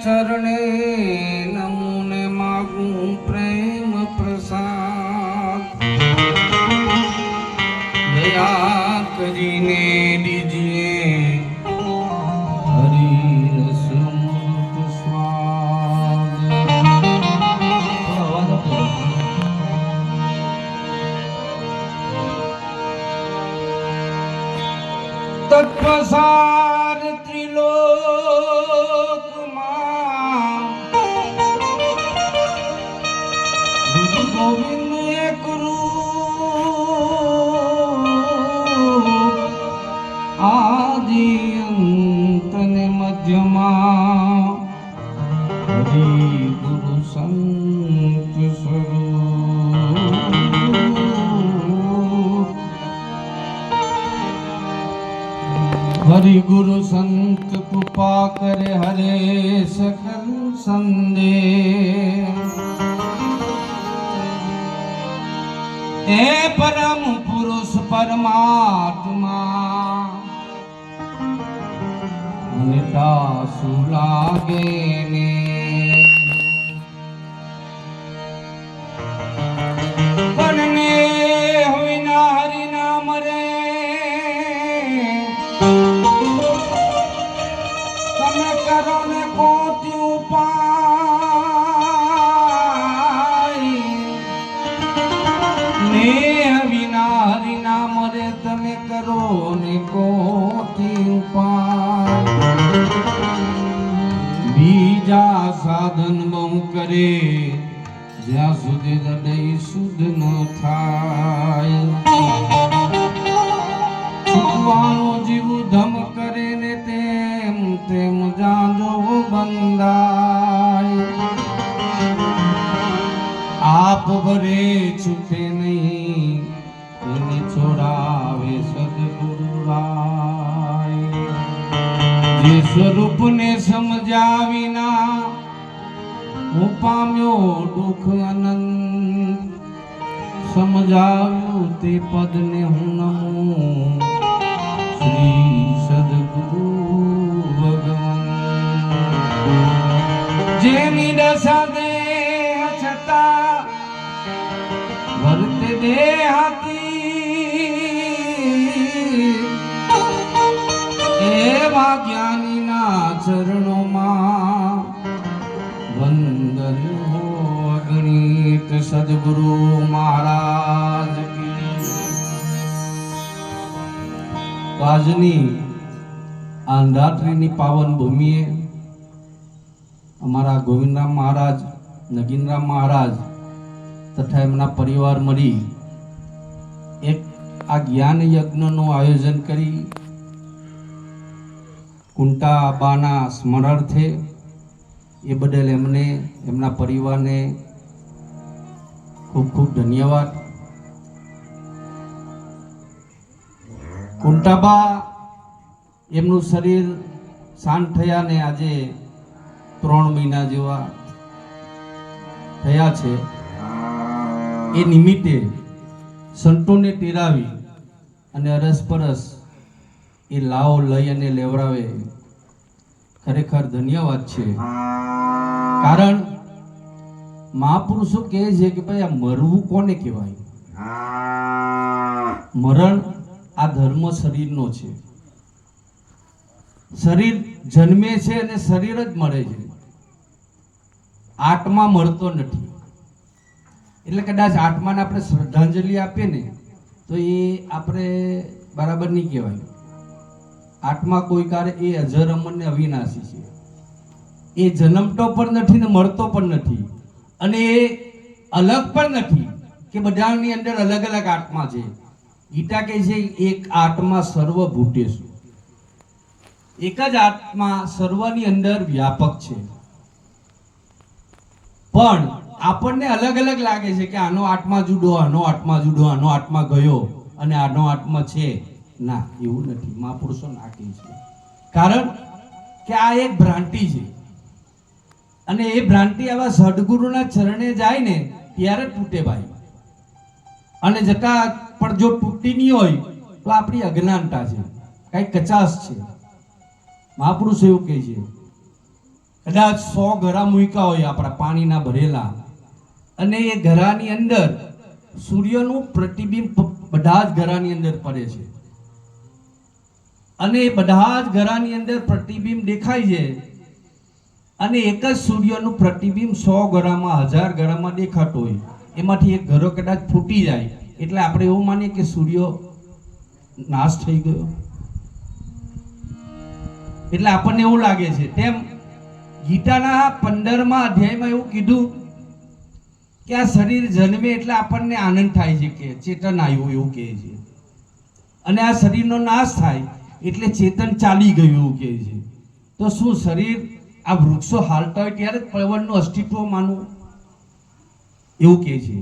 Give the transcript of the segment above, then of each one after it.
ચરણે નમુને માગું પ્રેમ પ્રસાદ દયા કરીને દીજીએ હરિરસ અમૃત સ્વાદ તત્પસાર ત્રિલોકમાં ગુરુ ગોવિંદ એક રૂપ આદિ અંત ને મધ્યમાં હરિ ગુરુ સંત સ્વરૂપ हरि गुरु संत कृपा करे हरे सकल संदेह हे परम पुरुष परमात्मा निदासु लागे ने बनने हुई ना हरि नाम रे करो ने कोटि उपाय ने विना हरि नाम रे तमे करो ने कोटि उपाय बीजा साधन बहु करे જ્યાં સુધી હૃદય શુદ્ધ ન થાય છૂટવાનો જીવ ધમ કરે ને તેમ તેમ જાજો બંધાય આપ ભરે છૂટે નહીં એને છોડાવે સદગુરુ રાય જે સ્વરૂપને સમજ્યા વિના હું પામ્યો દુઃખ અનંત સમજાવ્યું તે પદને હું નમું શ્રી સદગુરુ ભગવાન જેની દશા દેહ છતાં વર્તે દેહાતી એવા જ્ઞાનીના ચરણોમાં વંદન અગણિત સદગુરુ મહારાજ કી આજની આંધાત્રીની પાવન ભૂમિએ અમારા ગોવિંદરામ મહારાજ નગીનરામ મહારાજ તથા એમના પરિવાર મળી એક આ જ્ઞાન યજ્ઞનું આયોજન કરી કુંટા બાના સ્મરણાર્થે એ બદલ એમને એમના પરિવારને ખૂબ ખૂબ ધન્યવાદ. કુંટાબા એમનું શરીર શાંત થયા ને આજે 3 મહિના જેવા થયા છે. એ નિમિત્તે સંતોને તેરાવી અને અરસપરસ એ લાવો લઈ અને લેવડાવે ખરેખર ધન્યવાદ છે. કારણ મહાપુરુષો કહે છે કે ભાઈ આ મરવું કોને કહેવાય? મરણ આ ધર્મ શરીરનો છે. શરીર જન્મે છે અને શરીર જ મળે છે, આત્મા મળતો નથી. એટલે કદાચ આત્માને આપણે શ્રદ્ધાંજલિ આપીએ ને તો એ આપણે બરાબર નહીં કહેવાય. આત્મા કોઈ કારે એ અજર અમર ને અવિનાશી છે. એ જન્મતો પણ નથી ને મળતો પણ નથી, અને એ અલગ પણ નથી કે બધાની અંદર અલગ અલગ આત્મા છે. ગીતા કહે છે એક આત્મા સર્વભૂતેષુ, એક જ આત્મા સર્વની અંદર વ્યાપક છે. પણ આપણને અલગ અલગ લાગે છે કે આનો આત્મા જુદો, આનો આત્મા જુદો, આનો આત્મા ગયો અને આનો આત્મા છે. ના, એવું નથી. મહાપુરુષો ના કહે છે. કારણ કે આ એક ભ્રાંતિ છે, અને એ ભ્રાંતિ આવા સદગુરુના ચરણે જાય ને ત્યારે તૂટે ભાઈ. અને જતા પણ જો તૂટી નહીં હોય તો આપણી અજ્ઞાનતા છે, કઈ કચાશ છે. મહાપુરુષ એવું કહે છે કદાચ 100 ઘડા મૂક્યા હોય આપણા પાણીના ભરેલા, અને એ ઘરાની અંદર સૂર્યનું પ્રતિબિંબ બધા જ ઘરાની અંદર પડે છે, અને એ બધા જ ઘરાની અંદર પ્રતિબિંબ દેખાય છે, અને એક જ સૂર્યનું પ્રતિબિંબ 100 ઘરામાં 1000 ઘરામાં દેખાતું હોય, એમાંથી એક ઘરો કદાચ ફૂટી જાય એટલે આપણે એવું માનીએ કે સૂર્ય નાશ થઈ ગયો, એટલે આપણને એવું લાગે છે. તેમ ગીતાના 15મા અધ્યાયમાં એવું કીધું કે આ શરીર જન્મે એટલે આપણને આનંદ થાય છે, કે ચેતન આવ્યું એવું કહે છે, અને આ શરીરનો નાશ થાય એટલે ચેતન ચાલી ગયું એવું કહે છે. તો શું શરીર આ વૃક્ષો હાલતા હોય ત્યારે પવનનું અસ્તિત્વ માનવું એવું કહે છે?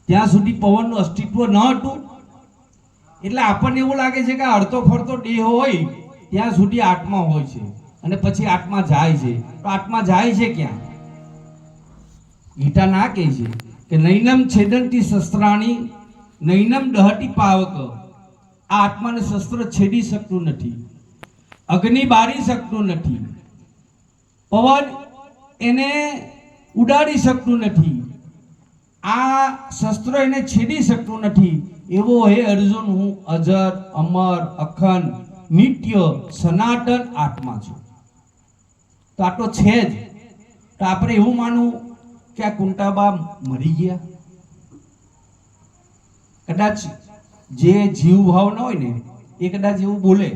ત્યાં સુધી પવનનું અસ્તિત્વ ન હતું, એટલે આપણને એવું લાગે છે કે અડધો ફરતો દેહ હોય ત્યાં સુધી આત્મા હોય છે, અને પછી આત્મા જાય છે. તો આત્મા જાય છે ક્યાં? ગીતા ના કહે છે કે નૈનમ છેદંતી શસ્ત્રાણી નૈનમ દહતી પાવક. આ આત્માને શસ્ત્ર છેદી શકતું નથી, અગ્નિ બારી શકતું નથી, પવન એને ઉડાડી શકતું નથી, આ શસ્ત્ર એને છેદી શકતું નથી. એવો હે અર્જુન, હું અજર અમર અખંડ નિત્ય સનાતન આત્મા છું. તો આ તો છે જ. તો આપણે એવું માનવું કે આ કુંતાબા મરી ગયા? કદાચ જે જીવ ભાવ ન હોય ને એ કદાચ એવું બોલે,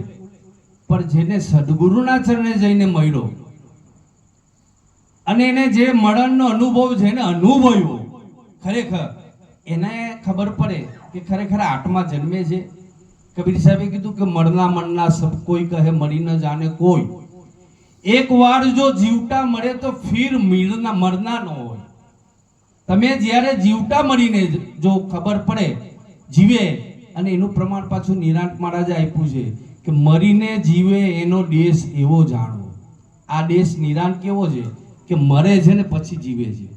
પણ જેને સદગુરુના ચરણે જઈને મળ્યો અને એને જે મરણનો અનુભવ જેને અનુભવ્યો, ખરેખર એને ખબર પડે કે ખરેખર આત્મા જન્મે છે. કબીર સાહેબે કીધું કે મરના મરના સબ કોઈ કહે મરી ન જાણે કોઈ. એક વાર જો જીવતા મળે તો ફિર મરના ન હોય. તમે જ્યારે જીવતા મળીને જો ખબર પડે જીવે, અને એનું પ્રમાણ પાછું નિરાંત મહારાજે આપ્યું છે કે મરીને જીવે એનો દેશ એવો જાણવો. આ દેશ નિરાંત કેવો છે કે મરે છે ને પછી જીવે છે,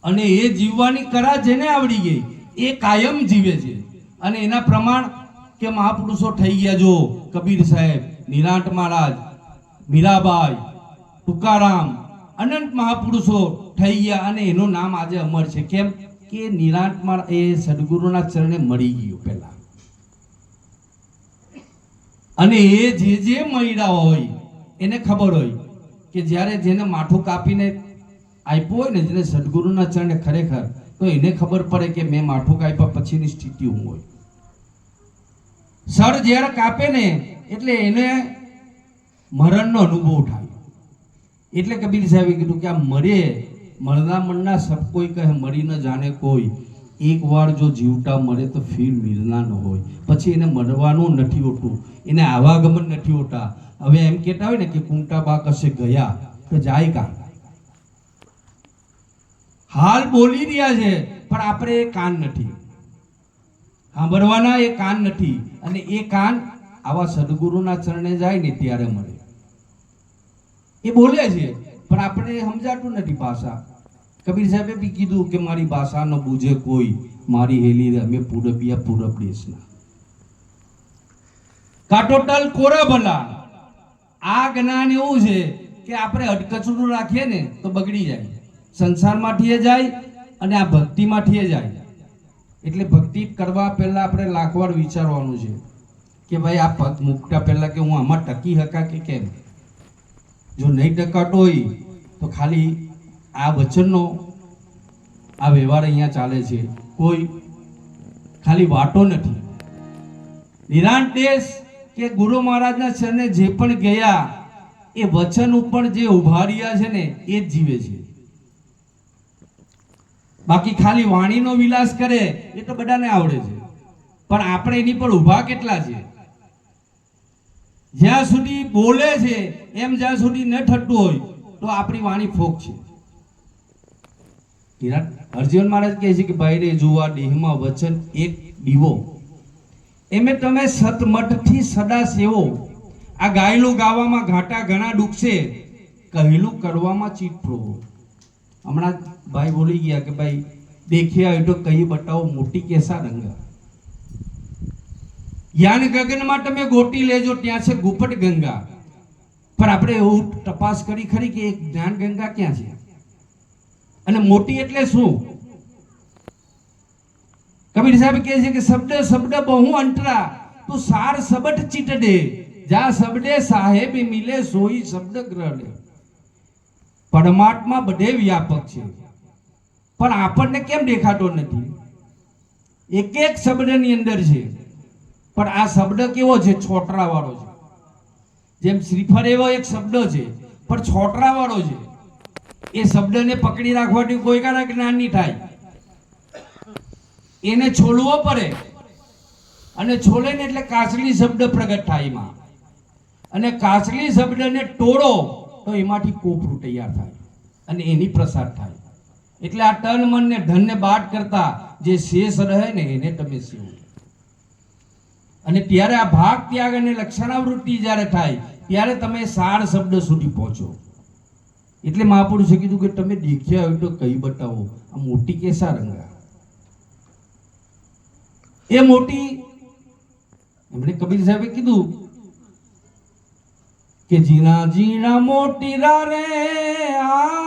અને એ જીવવાની કળા જેને આવડી ગઈ એ કાયમ જીવે છે. અને એના પ્રમાણ કે મહાપુરુષો થઈ ગયા, જો કબીર સાહેબ, નિરાંત મહારાજ, મીરાબાઈ, તુકારામ, અનંત મહાપુરુષો થઈ ગયા, અને એનું નામ આજે અમર છે. કેમ કે નિરાંત મહારાજ એ સદગુરુના ચરણે મળી ગયું પહેલા, અને એ જે મળ્યા હોય એને ખબર હોય કે જ્યારે જેને માથું કાપીને આપ્યું હોય ને, જેને સદગુરુના ચરણે ખરેખર, તો એને ખબર પડે કે મેં માથું કાપ્યા પછીની સ્થિતિ હું હોય. સર જ્યારે કાપે ને એટલે એને મરણનો અનુભવ થાય. એટલે કબીર સાહેબે કીધું કે આ મરે મરના મરના સબ કોઈ કહે મરી ન જાણે કોઈ. એક વાર જો જીવતા મરે તો ફિર મિલના ન હોય. પછી એને મરવાનું નથી હોતું, એને આવાગમન નથી હોતા. હવે એમ કહેતા હોય ને કે કુંતાબા કશે ગયા, તો જાય કાં? હાલ બોલી રહ્યા છે પણ આપણે એ કાન નથી સાંભળવાના, એ કાન નથી. અને એ કાન આવા સદગુરુના ચરણે જાય ને ત્યારે મળે. એ બોલે છે પણ આપણે સમજાતું નથી ભાષા. કબીર સાહેબે બી કીધું કે મારી ભાષા ન બૂझे કોઈ, મારી હેલી રમે પૂરબિયા પૂરબ દેશના. કાટોટલ કોરાભલા. આ જ્ઞાન એવું છે કે આપણે અડકચરું રાખીએ ને તો બગડી જાય, સંસારમાંથી જાય અને આ ભક્તિમાંથી જાય. એટલે ભક્તિ કરવા પહેલા આપણે લાખવાર વિચારવાનું છે કે ભાઈ આ પગ મૂકતા પહેલા કે હું આમાં ટકી શકા કે કેમ. જો નહીં ટકાતો હોય તો ખાલી આ વચનનો આ વ્યવહાર અહીંયા ચાલે છે, કોઈ ખાલી વાતો નથી. નિરાંત દેશ કે ગુરુ મહારાજના ચરણે જે પણ ગયા એ વચન ઉપર જે ઉભા રહ્યા છે ને એ જ જીવે છે. બાકી ખાલી વાણીનો વિલાસ કરે એ તો બધાને આવડે છે, પણ આપણે એની પર ઉભા કેટલા છે? જ્યાં સુધી બોલે છે એમ જ્યાં સુધી ન થતું હોય તો આપણી વાણી ફોક છે. હરજીવન મહારાજ કહે છે કે ભાઈ રે જોવા દેહમાં વચન એક દીવો, એમે તમે સતમઠથી સદા સેવો. આ ગાયલું ગાવામાં ઘાટા ઘણા ડૂબશે, કહેલું કરવામાં ચિત્ત પ્રોવો. હમણાં ભાઈ બોલી ગયા કે ભાઈ દેખ્યા હોય તો કહી બતાવો મોટી કેસા રંગા. જ્ઞાન ગગનમાં તમે ગોટી લેજો, ત્યાં છે ગુપટ ગંગા. પણ આપણે એવું તપાસ કરી ખરી કે એક જ્ઞાન ગંગા ક્યાં છે અને મોટી એટલે શું? કબીર સાહેબ કહે છે કે શબ્દ શબ્દ બહુ અંતરા તું સાર સબટ ચીટ દે જા શબ્દે સાહેબ મિલે સોઈ શબ્દ ગ્રહ લે. પરમાત્મા બધે વ્યાપક છે પણ આપણને કેમ દેખાતો નથી? એક એક શબ્દની અંદર છે પણ આ શબ્દ કેવો છે? છોટરા વાળો છે. જેમ શ્રીફળ એવો એક શબ્દ છે પણ છોટરા વાળો છે. એ શબ્દને પકડી રાખવાથી કોઈ કારણે જ્ઞાન નહીં થાય. એને છોલવો પડે અને છોલે ને એટલે કાચલી શબ્દ પ્રગટ થાય એમાં, અને કાચલી શબ્દને તોડો તો એમાંથી કોપરું તૈયાર થાય અને એની પ્રસાર થાય. એટલે આ તન મન ને ધન ને બાદ કરતા જે શેષ રહે ને એને તમે સેવો. અને ત્યારે આ ભાગ ત્યાગ અને લક્ષણાવૃત્તિ જ્યારે થાય ત્યારે તમે સાર શબ્દ સુધી પહોંચો. એટલે મહાપુરુષે કીધું કે તમે દેખ્યા હોય તો કઈ બતાવો આ મોટી કેસા રંગા. એ મોટી એમણે કબીર સાહેબે કીધું કે જીણા જીણા મોટી રે આ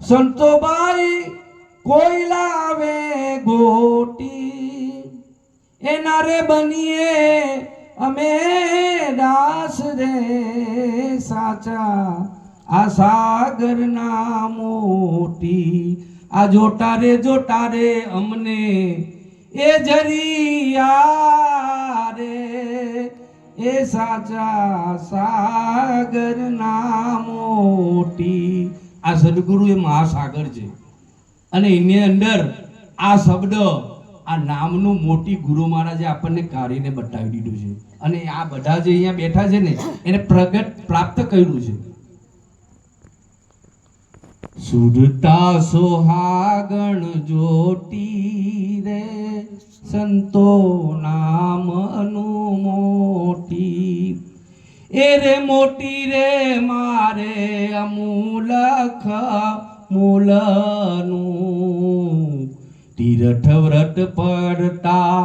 સંતોબાઈ કોઈ લાવે ગોટી એના રે બનીએ અમે દાસ રે સાચા આ સાગર ના મોટી આ જોટા રે અમને એ જરિયા રે એ સાચા સાગર ના મોટી. આ સદગુરુ એ મહાસાગર છે અને એની અંદર આ શબ્દ આ નામનું મોટી ગુરુ મહારાજે આપણને કાઢીને બતાવી દીધું છે અને આ બધા જે અહીંયા બેઠા છે ને એને પ્રગટ પ્રાપ્ત કર્યું છે. સુરતા સોહાગણ જોટી રે સંતો નામ મોટી એ રે મોટી રે મારે અમૂલખ મૂલનું તીરથ વ્રત પડતા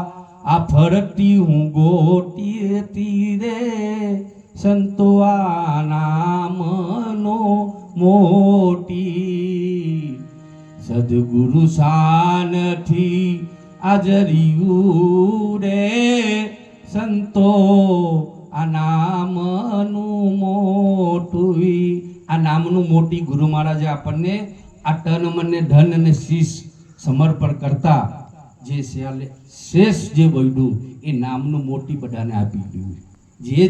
આ ફરતી હું ગોટી તીરે સંતો આ નામનો મોટી. સદગુરુ શાનથી આજર્યું રે સંતો આ નામનું મોટું. આ નામનું મોટી ગુરુ મહારાજે આપણને આ તન મન ને ધન અને શીશ સમર્પણ કરતા જે શેષ જે વૈડું એ નામનું મોટી બધાને આપી દીધું.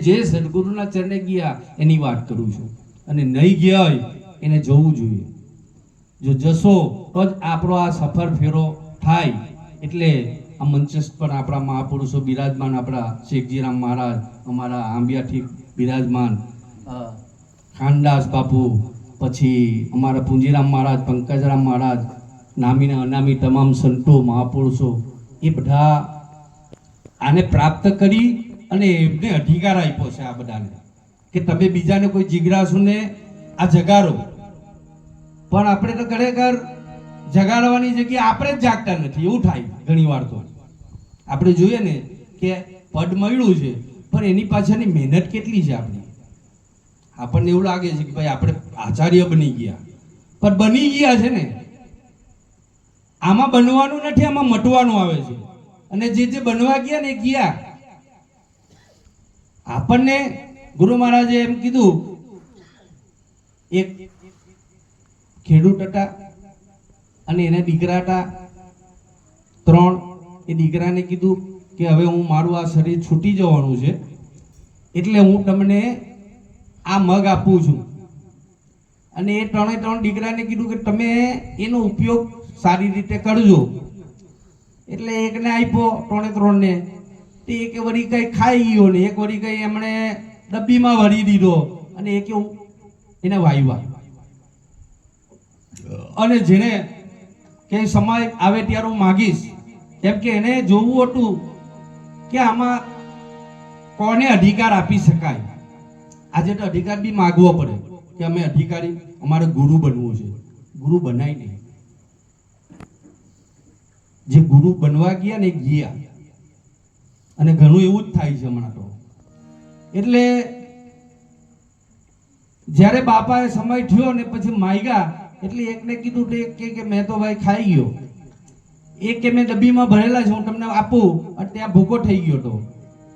જે સદગુરુના ચરણે ગયા એની વાત કરું છું અને નહીં ગયા હોય એને જવું જોઈએ. જો જશો તો જ આપણો આ સફર ફેરો થાય. એટલે આ મંચસ્થ પર આપણા મહાપુરુષો બિરાજમાન, આપણા શેખજીરામ મહારાજ અમારા આંબિયાથી બિરાજમાન, ખાનદાસ બાપુ, પછી અમારા પુંજીરામ મહારાજ, પંકજરામ મહારાજ, નામી ને અનામી તમામ સંતો મહાપુરુષો એ બધા આને પ્રાપ્ત કરી અને એમને અધિકાર આપ્યો છે આ બધાને કે તમે બીજાને કોઈ જિજ્ઞાસુને આ જગાડો. પણ આપણે તો ખરેખર જગાડવાની જગ્યાએ આપણે જ જાગતા નથી એવું થાય ઘણી વાર. તો આપણે જોઈએ ને કે પદ મળ્યું છે પણ એની પાછળની મહેનત કેટલી છે આપણી. આપણને એવું લાગે છે કે ભાઈ આપણે આચાર્ય બની ગયા, પણ બની ગયા છે ને. આમાં બનવાનું નથી, આમાં મટવાનું આવે છે. અને જે બનવા ગયા ને એ ગયા. આપણને ગુરુ મહારાજે એમ કીધું, એક ખેડૂત હતા અને એના દીકરા હતા 3. એ દીકરાને કીધું કે હવે હું મારું આ શરીર છૂટી જવાનું છે એટલે હું તમને આ મગ આપું છું. અને એ 3 દીકરાને કીધું કે તમે એનો ઉપયોગ સારી રીતે કરજો. એટલે એકને આપ્યો 3 ને, તે એક વળી કઈ ખાઈ ગયો ને એક વળી કઈ એમણે ડબ્બીમાં ભરી દીધો અને એક એને વાવ્યા. અને જેને કે સમય આવે ત્યારે હું માગીશ, કેમ કે એને જોવું હતું કે આમાં કોને અધિકાર આપી શકાય. આજે તો અધિકાર બી માગવો પડે કે અમે અધિકારી, અમારે ગુરુ બનવું છે. ગુરુ બનાય નહીં. જે ગુરુ બનવા ગયા ને ગયા. અને ઘણું એવું જ થાય છે હમણાં તો. એટલે જ્યારે બાપાએ સમય થયો ને પછી માગ્યા એટલે એકને કીધું કે મેં તો ભાઈ ખાઈ ગયો, એક કે મેં ડબ્બીમાં ભરેલા છે હું તમને આપું, અને ત્યાં ભૂકો થઈ ગયો હતો.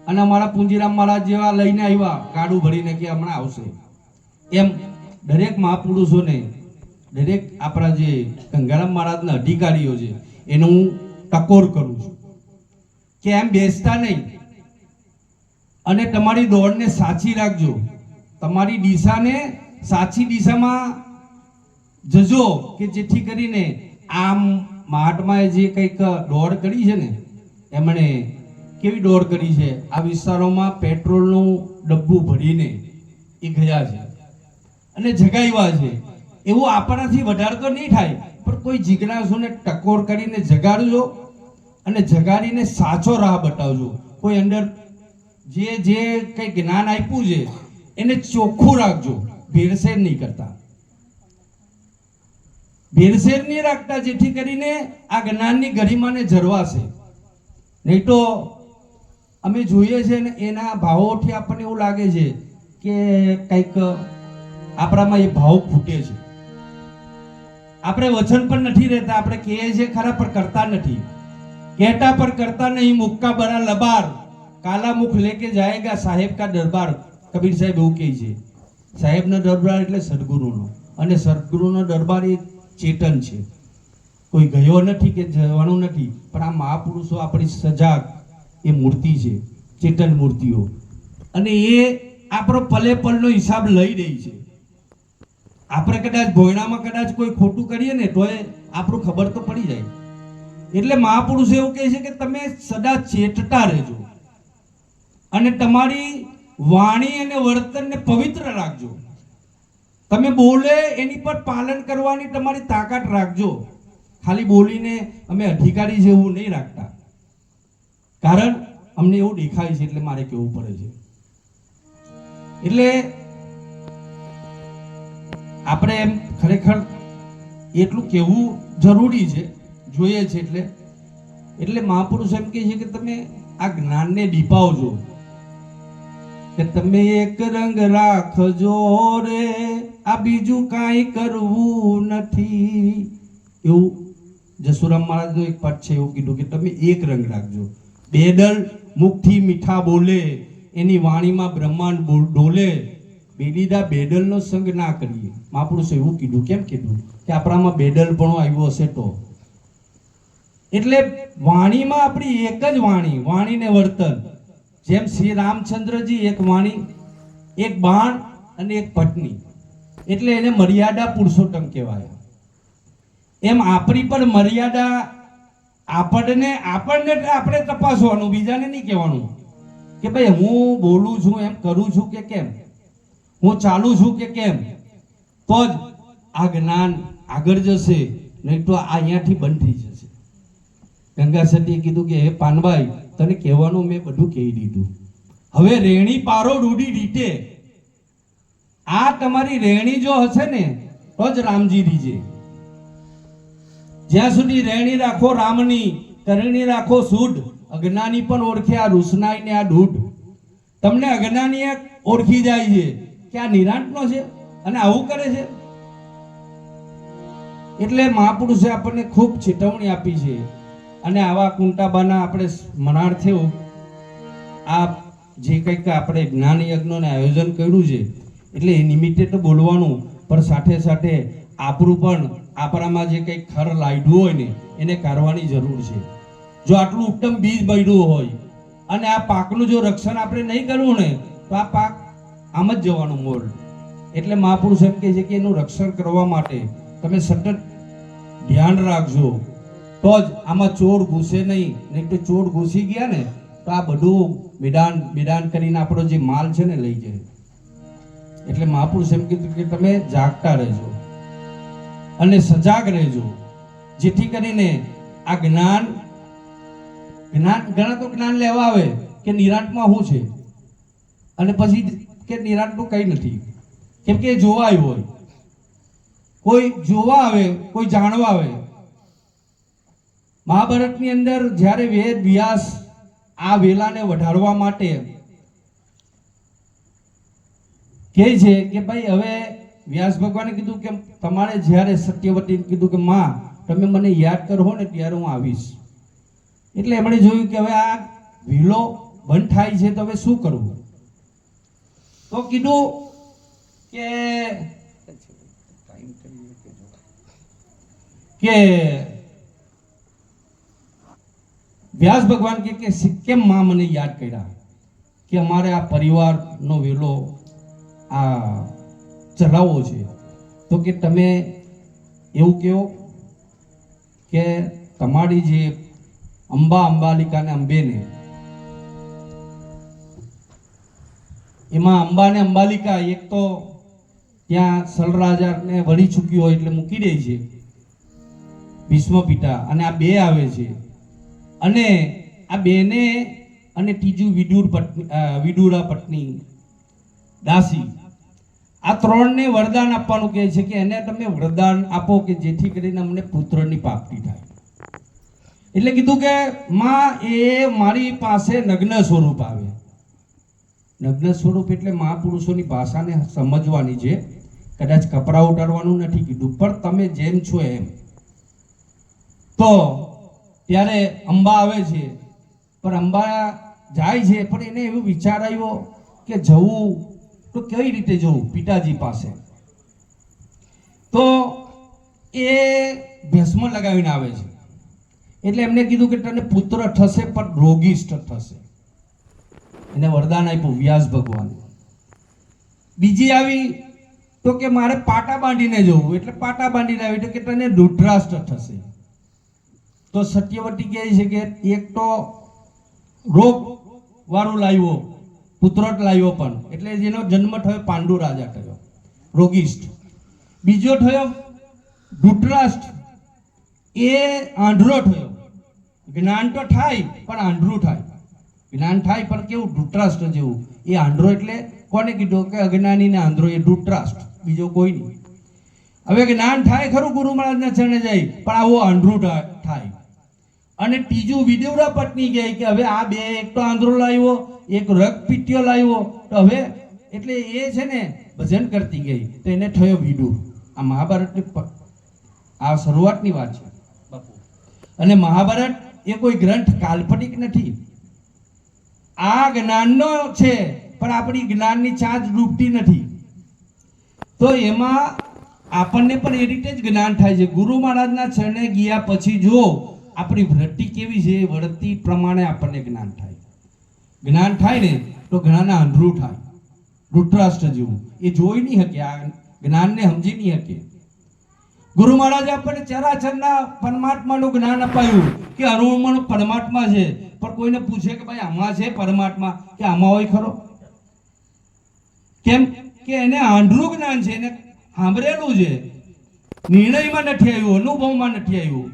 અને અમારા પુંજીરામ મહારાજ જેવા લઈને આવ્યા ગાડું ભરીને કે હમણાં આવશે. એમ દરેક મહાપુરુષોને, દરેક આપણા જે ગંગારામ મહારાજના અધિકારીઓ છે એનું હું ટકોર કરું છું કે એમ બેસતા નહીં અને તમારી દોડને સાચી રાખજો, તમારી દિશાને સાચી દિશામાં જજો, કે જેથી કરીને આમ મહાત્માએ જે કંઈક દોડ કરી છે ને, એમણે કેવી દોડ કરી છે, આ વિસ્તારોમાં પેટ્રોલનું ડબ્બું ભરીને એ ગયા છે અને જગાવ્યા છે. એવું આપણાથી વધારે તો નહીં થાય, પણ કોઈ જિજ્ઞાસુને ટકોર કરીને જગાડજો અને જગાડીને સાચો રાહ બતાવજો. કોઈ અંદર જે કંઈ જ્ઞાન આપ્યું છે એને ચોખ્ખું રાખજો, ભેળસેળ નહીં કરતા, ભેળસેળ નહીં રાખતા, જેથી કરીને આ જ્ઞાનની ગરિમાને જરવાશે. નહીં તો અમે જોઈએ છે ને એના ભાવોથી આપણને એવું લાગે છે કે કંઈક આપણામાં એ ભાવ ખૂટે છે. આપણે વચન પણ નથી રહેતા, આપણે કહીએ છીએ ખરા પણ કરતા નથી, કહેતા પણ કરતા નહીં. મુક્કા બરા લબાર, કાલા મુખ લેકે જાયેગા સાહેબ કા દરબાર. કબીર સાહેબ એવું કહે છે. સાહેબનો દરબાર એટલે સદગુરુનો, અને સદગુરુનો દરબાર એ ચેતન છે, કોઈ ગયો નથી કે જવાનું નથી, પણ આ મહાપુરુષો આપણી સજાગ એ મૂર્તિ છે, ચેતન મૂર્તિઓ, અને એ આપણો પલે પલનો હિસાબ લઈ રહી છે. આપણે કદાચ ભોયણામાં કદાચ કોઈ ખોટું કરીએ ને તો આપણું ખબર તો પડી જાય. એટલે મહાપુરુષ એવું કહે છે કે તમે સદા ચેતતા રહેજો અને તમારી વાણી અને વર્તનને પવિત્ર રાખજો. તમે બોલે એની પર પાલન કરવાની તમારી તાકાત રાખજો. ખાલી બોલીને અમે અધિકારી જેવું નહીં રાખતા, કારણ અમને એવું દેખાય છે એટલે મારે કહેવું પડે છે. એટલે આપણે એમ ખરેખર એટલું કહેવું જરૂરી છે, જોઈએ છે. એટલે મહાપુરુષ એમ કહે છે કે તમે આ જ્ઞાનને દીપાવજો, કે તમે એક રંગ રાખજો રે, આ બીજું કાંઈ કરવું નથી. એવું જસુરામ મહારાજનો એક પાઠ છે, એવું કીધું કે તમે એક રંગ રાખજો. બેદલ મુખથી મીઠા બોલે, એની વાણીમાં બ્રહ્માંડ ડોલે, બેદીદા બેદલનો સંગ ના કરીએ. મહાપુરુષે એવું કીધું. કેમ કીધું? કે આપણામાં બેદલપણો આવ્યો હશે તો. એટલે વાણીમાં આપણી એક જ વાણી, વાણીને વર્તન. જેમ શ્રી રામચંદ્રજી એક વાણી, એક બાણ અને એક પત્ની, એટલે એને મર્યાદા પુરુષોત્તમ કહેવાય. એમ આપણી પર મર્યાદા આપણને આપણે તપાસવાનું, બીજાને નહીં કહેવાનું કે ભાઈ હું બોલું છું એમ કરું છું કે કેમ, હું ચાલુ છું કે કેમ, તો જ આ જ્ઞાન આગળ જશે, નહીં તો આ અહીંયાથી બંધ થઈ જશે. ગંગા સતીએ કીધું કે હે પાનભાઈ, તને કહેવાનું મેં બધું કહી દીધું, હવે રેણી પારો રૂડી રીતે. આ તમારી રેણી જો હશે ને તો જ રામજી રીજે. જ્યાં સુધી રેણી રાખો રામની, કરણી રાખો સુડ, અજ્ઞાની પણ ઓળખે આ રૂસનાઈ ને આ દૂધ. તમને અજ્ઞાની ઓળખી જાય છે કે આ નિરાંતનો છે અને આવું કરે છે. એટલે મહાપુરુષે આપણને ખૂબ ચેતવણી આપી છે. અને આવા કુંટાબાના આપણે સ્મરણાર્થે આ જે કંઈક આપણે જ્ઞાન યજ્ઞનું આયોજન કર્યું છે, એટલે એ નિમિત્તે તો બોલવાનું, પણ સાથે સાથે આપણું પણ આપણામાં જે કંઈક ખર લાગ્યું હોય ને એને કાઢવાની જરૂર છે. જો આટલું ઉત્તમ બીજ બળ્યું હોય અને આ પાકનું જો રક્ષણ આપણે નહીં કરવું ને તો આ પાક આમ જ જવાનું મોલ. એટલે મહાપુરુષ એમ કહે છે કે એનું રક્ષણ કરવા માટે તમે સતત ધ્યાન રાખજો, તો જ આમાં ચોર ઘૂસે નહીં. નહીં તો ચોર ઘૂસી ગયા ને તો આ બધું મેદાન કરીને આપણો જે માલ છે ને લઈ જાય. એટલે મહાપુરુષ એમ કીધું કે તમે જાગતા રહેજો અને સજાગ રહેજો, જેથી કરીને આ જ્ઞાન ઘણા તો જ્ઞાન લેવા આવે કે નિરાંતમાં શું છે, અને પછી કે નિરાંતનું કંઈ નથી, કેમ કે જોવા આવ્યું હોય. કોઈ જોવા આવે, કોઈ જાણવા આવે. મહાભારતની અંદર જ્યારે વેદ વ્યાસ આ વેલાને વધારવા માટે કહે છે કે ભાઈ હવે વ્યાસ ભગવાને કીધું કે તમારે જ્યારે સત્યવતીને કીધું કે માં તમે મને યાદ કરો ને ત્યારે હું આવીશ. એટલે એમણે જોયું કે હવે આ વિલો બંધ થાય છે તો હવે શું કરવું. તો કીધું કે વ્યાસ ભગવાન કે કેમ માં મને યાદ કર્યા કે અમારે આ પરિવારનો વેલો આ ચલાવવો છે. તો કે તમે એવું કહો કે તમારી જે અંબાલિકા ને અંબેને એમાં અંબા ને અંબાલિકા એક તો ત્યાં સલરાજાને વળી ચૂક્યું હોય એટલે મૂકી દે છે ભીષ્મ પિતા, અને આ બે આવે છે અને આ બેને અને ત્રીજું વિદુરા પત્ની દાસી, આ ત્રણને વરદાન આપવાનું કહે છે કે એને તમે વરદાન આપો કે જેથી કરીને અમને પુત્રની પ્રાપ્તિ થાય. એટલે કીધું કે માં એ મારી પાસે નગ્ન સ્વરૂપ આવે. નગ્ન સ્વરૂપ એટલે મહાપુરુષોની ભાષાને સમજવાની છે, કદાચ કપડા ઉતારવાનું નથી કીધું, પણ તમે જેમ છો એમ. તો ત્યારે અંબા આવે છે, પણ અંબા જાય છે પણ એને એવું વિચાર આવ્યો કે જવું તો કઈ રીતે જવું પિતાજી પાસે. તો એ ભસ્મ લગાવીને આવે છે. એટલે એમને કીધું કે તને પુત્ર થશે પણ રોગિષ્ઠ થશે. એને વરદાન આપ્યું વ્યાસ ભગવાને. બીજી આવી તો કે મારે પાટા બાંધીને જવું, એટલે પાટા બાંધીને આવી તો કે તને દુધરાષ્ટ્ર થશે. તો સત્યવતી કહે છે કે એક તો રોગ વાળું લાવ્યો, પુત્રટ લાવ્યો પણ, એટલે જેનો જન્મ થયો પાંડુ રાજા થયો રોગિષ્ઠ. બીજો થયો ધૃતરાષ્ટ્ર, એ આંધળો થયો. જ્ઞાન તો થાય પણ આંધળું થાય, જ્ઞાન થાય પણ કેવું ધૃતરાષ્ટ્ર જેવું. એ આંધળો એટલે કોને કીધું કે અજ્ઞાની ને આંધળો એ ધૃતરાષ્ટ્ર, બીજો કોઈ નહીં. હવે જ્ઞાન થાય ખરું ગુરુ મહારાજના ચરણે જાય, પણ આવો આંધળું થાય. અને ત્રીજું વિદુરા પત્ની કહે કે હવે આ બે, એક તો આંધળો લાવ્યો, એક રગ પીટ્યો લાવ્યો, તો હવે એટલે એ છે ને ભજન કરતી ગઈ તો એને થયો વિદુર. આ મહાભારતની આ શરૂઆતની વાત છે બાપુ. અને મહાભારત એ કોઈ ગ્રંથ કાલ્પનિક નથી, આ જ્ઞાનનો છે, પણ આપણી જ્ઞાનની ચાંચ ડૂબતી નથી. તો એમાં આપણને પણ એ રીતે જ જ્ઞાન થાય છે. ગુરુ મહારાજના ચરણે ગયા પછી જો આપણી વૃત્તિ કેવી છે એ વૃત્તિ પ્રમાણે આપણને જ્ઞાન થાય. જ્ઞાન થાય ને તો ઘણાના આંધળું થાય, ધૃતરાષ્ટ્ર જેવું. એ જોઈ નહીં શકે, આ જ્ઞાનને સમજી નહીં શકે. ગુરુ મહારાજે આપણને ચરાચરના પરમાત્માનું જ્ઞાન અપાયું કે અણુઓમાં પરમાત્મા છે, પણ કોઈને પૂછે કે ભાઈ આમાં છે પરમાત્મા, કે આમાં હોય ખરો? કેમ કે એને આંધળું જ્ઞાન છે, એને સાંભળેલું છે, નિર્ણયમાં નથી આવ્યું, અનુભવમાં નથી આવ્યું,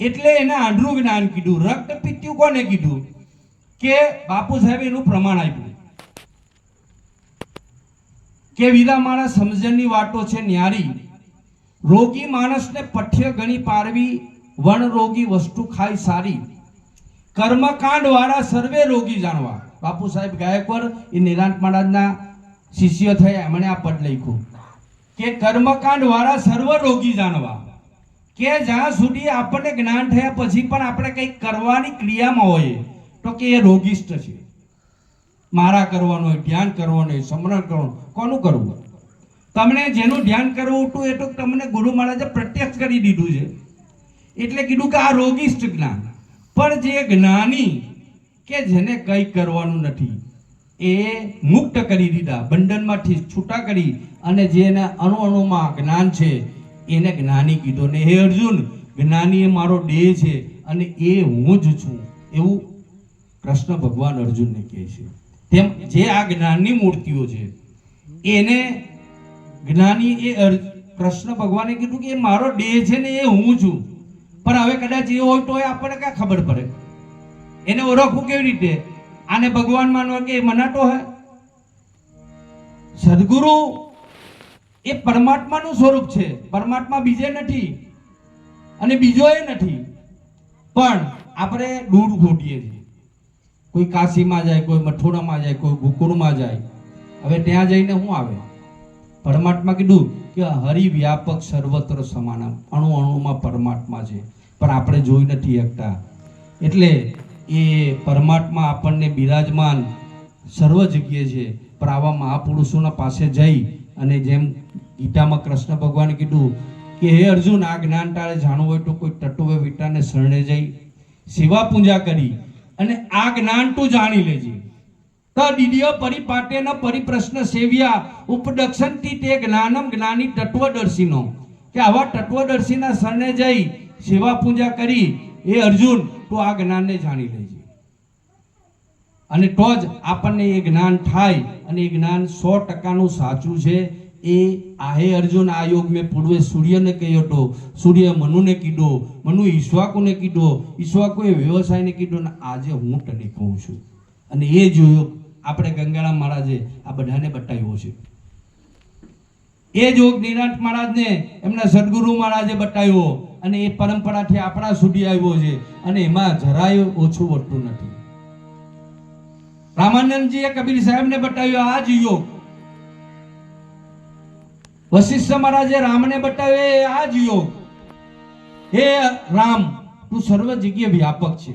એટલે એને આંધળું જ્ઞાન કીધું. રક્ત પીત્યું કોને કીધું? કે બાપુ સાહેબ એનું પ્રમાણ આપ્યું કે વીરા મારા સમજણની વાતો છે ન્યારી, રોગી માણસને પથ્ય ગણી પારવી, વણ રોગી વસ્તુ ખાય સારી, કર્મકાંડ વાળા સર્વે રોગી જાણવા. બાપુ સાહેબ ગાયકવાડ એ નિરાંત મહારાજના શિષ્ય થયા, એમણે આ પદ લખ્યું કે કર્મકાંડ વાળા સર્વ રોગી જાણવા. કે જ્યાં સુધી આપણને જ્ઞાન થયા પછી પણ આપણે કંઈક કરવાની ક્રિયામાં હોય તો કે એ રોગિષ્ઠ છે. મારા કરવાનું હોય, ધ્યાન કરવાનું હોય, સ્મરણ કરવાનું, કોનું કરવું? તમને જેનું ધ્યાન કરવું હતું એ તો તમને ગુરુ મહારાજે પ્રત્યક્ષ કરી દીધું છે, એટલે કીધું કે આ રોગિષ્ઠ જ્ઞાન. પણ જે જ્ઞાની કે જેને કંઈ કરવાનું નથી એ મુક્ત કરી દીધા, બંધનમાંથી છૂટા કરી, અને જેને અણુમાં જ્ઞાન છે એને જ્ઞાની કીધો. ને હે અર્જુન, જ્ઞાની એ મારો દેહ છે અને એ હું જ છું, એવું કૃષ્ણ ભગવાન અર્જુનને કહે છે. તેમ જે આ જ્ઞાનની મૂર્તિઓ છે એને જ્ઞાની એ કૃષ્ણ ભગવાને કીધું કે મારો દેહ છે ને એ હું છું. પણ હવે કદાચ એ હોય તો આપણને ક્યાં ખબર પડે? એને ઓળખવું કેવી રીતે? આને ભગવાન માનવા કે મનાતો હે? સદગુરુ એ પરમાત્માનું સ્વરૂપ છે, પરમાત્મા બીજે નથી અને બીજો એ નથી. પણ આપણે દૂર ખોટીએ છીએ. કોઈ કાશીમાં જાય, કોઈ મથુરામાં જાય, કોઈ ગોકુળમાં જાય, હવે ત્યાં જઈને શું આવે? પરમાત્મા કીધું કે હરિવ્યાપક સર્વત્ર સમાન, અણુ અણુમાં પરમાત્મા છે, પણ આપણે જોઈ નથી શકતા. એટલે એ પરમાત્મા આપણને બિરાજમાન સર્વ જગ્યાએ છે, પણ આવા મહાપુરુષોના પાસે જઈ અને જેમ ગીતામાં કૃષ્ણ ભગવાને કીધું કે હે અર્જુન, આ જ્ઞાન તારે જાણવું હોય તો કોઈ તત્વ વિટાને શરણે જઈ સેવા પૂજા કરી અને આ જ્ઞાન તું જાણી લેજે. તદિય પરિપાટેન પરિપ્રશ્ન સેવ્યા ઉપદક્ષંતિ તે જ્ઞાનમ જ્ઞાની તત્વદર્શીનો, કે આવા તત્વદર્શીના શરણે જઈ સેવા પૂજા કરી એ અર્જુન તું આ જ્ઞાનને જાણી લેજે. અને તો જ આપણને એ જ્ઞાન થાય અને એ જ્ઞાન 100% સાચું છે. એ હે અર્જુન, આ યોગ મેં પૂર્વે સૂર્યને કહ્યો હતો, સૂર્ય મનુને કીધો, મનુ ઈશ્વાકુને કીધો, ઈશ્વાકુએ વ્યવસાયને કીધો, અને આજે હું તને કહું છું. અને એ જ યોગ આપણે ગંગારામ મહારાજે આ બધાને બતાવ્યો છે. એ જ યોગ નિરાંત મહારાજને એમના સદગુરુ મહારાજે બતાવ્યો અને એ પરંપરાથી આપણા સુધી આવ્યો છે અને એમાં જરાય ઓછું વધતું નથી. રામાનંદજીએ કબીર સાહેબને બતાવ્યો આ જ યોગ. વશિષ્ઠ મહારાજે રામને બતાવ્યો આ જ યોગ. હે રામ, તું સર્વ જગ્યાએ વ્યાપક છે.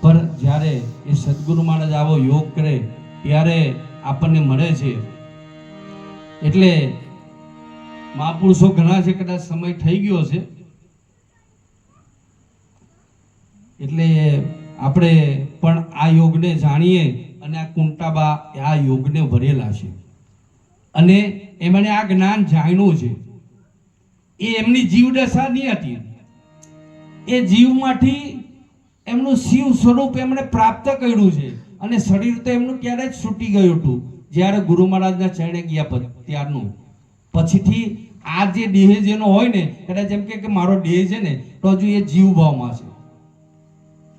પર જ્યારે એ સદગુરુ મહારાજ આવો યોગ કરે ત્યારે આપણને મળે છે. એટલે મહાપુરુષો ઘણા છે, કદાચ સમય થઈ ગયો છે એટલે આપણે પણ આ યોગને જાણીએ અને આ કુંટાબા આ યોગને ભરેલા છે અને એમણે આ જ્ઞાન જાણ્યું છે. એ એમની જીવદશા નહીં હતી, એ જીવમાંથી એમનું શિવ સ્વરૂપ એમણે પ્રાપ્ત કર્યું છે અને શરીર તો એમનું ક્યારે જ છૂટી ગયું હતું જ્યારે ગુરુ મહારાજના ચરણે ગયા ત્યારનું. પછીથી આ જે દેહ જેનો હોય ને, કદાચ એમ કે મારો દેહ છે ને, તો હજુ એ જીવ ભાવમાં છે,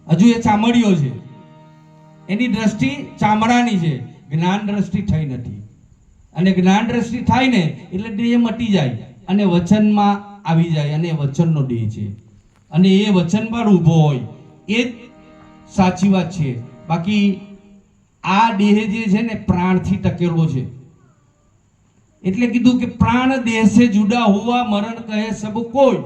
હજુ એ ચામડીઓ છે, એની દ્રષ્ટિ ચામડાની છે, જ્ઞાન દ્રષ્ટિ થઈ નથી. અને જ્ઞાન દ્રષ્ટિ થાય ને એટલે દેહ મટી જાય અને વચનમાં આવી જાય અને વચનનો દેહ છે અને એ વચન પર ઊભો હોય એ જ સાચી વાત છે. બાકી આ દેહ જે છે ને પ્રાણથી ટકેલો છે. એટલે કીધું કે પ્રાણ દેહ સે જુદા હુआ મરણ કહે સબ કોઈ,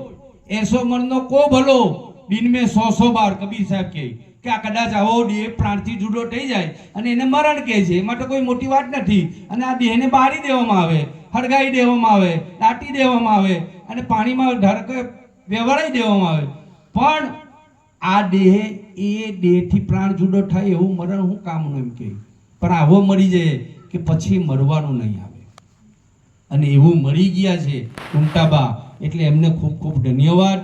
એસો મરનો કો ભલો દિન में 100 બાર. કબીર સાહેબ કહે કે આ કદાચ આવો દેહ પ્રાણથી જુદો થઈ જાય અને એને મરણ કહે છે, એમાં તો કોઈ મોટી વાત નથી. અને આ દેહને બાળી દેવામાં આવે, હળગાઈ દેવામાં આવે, દાટી દેવામાં આવે અને પાણીમાં ધારકે વેવરાઈ દેવામાં આવે, પણ આ દેહ એ દેહથી પ્રાણ જુદો થાય એવું મરણ હું કામનું એમ કહે. પણ આવો મરી જાય કે પછી મરવાનું નહીં આવે અને એવું મરી ગયા છે કુંટાબા. એટલે એમને ખૂબ ખૂબ ધન્યવાદ,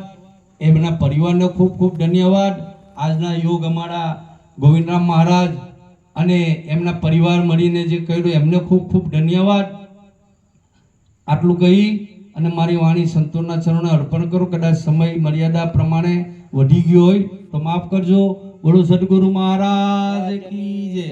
એમના પરિવારને ખૂબ ખૂબ ધન્યવાદ. આજના યોગ અમારા ગોવિંદરામ મહારાજ અને એમના પરિવાર મળીને જે કર્યું એમને ખૂબ ખૂબ ધન્યવાદ. આટલું કહી અને મારી વાણી સંતોના ચરણે અર્પણ કરું. કદાચ સમય મર્યાદા પ્રમાણે વધી ગયો હોય તો માફ કરજો. બોલો સદગુરુ મહારાજ કી જય.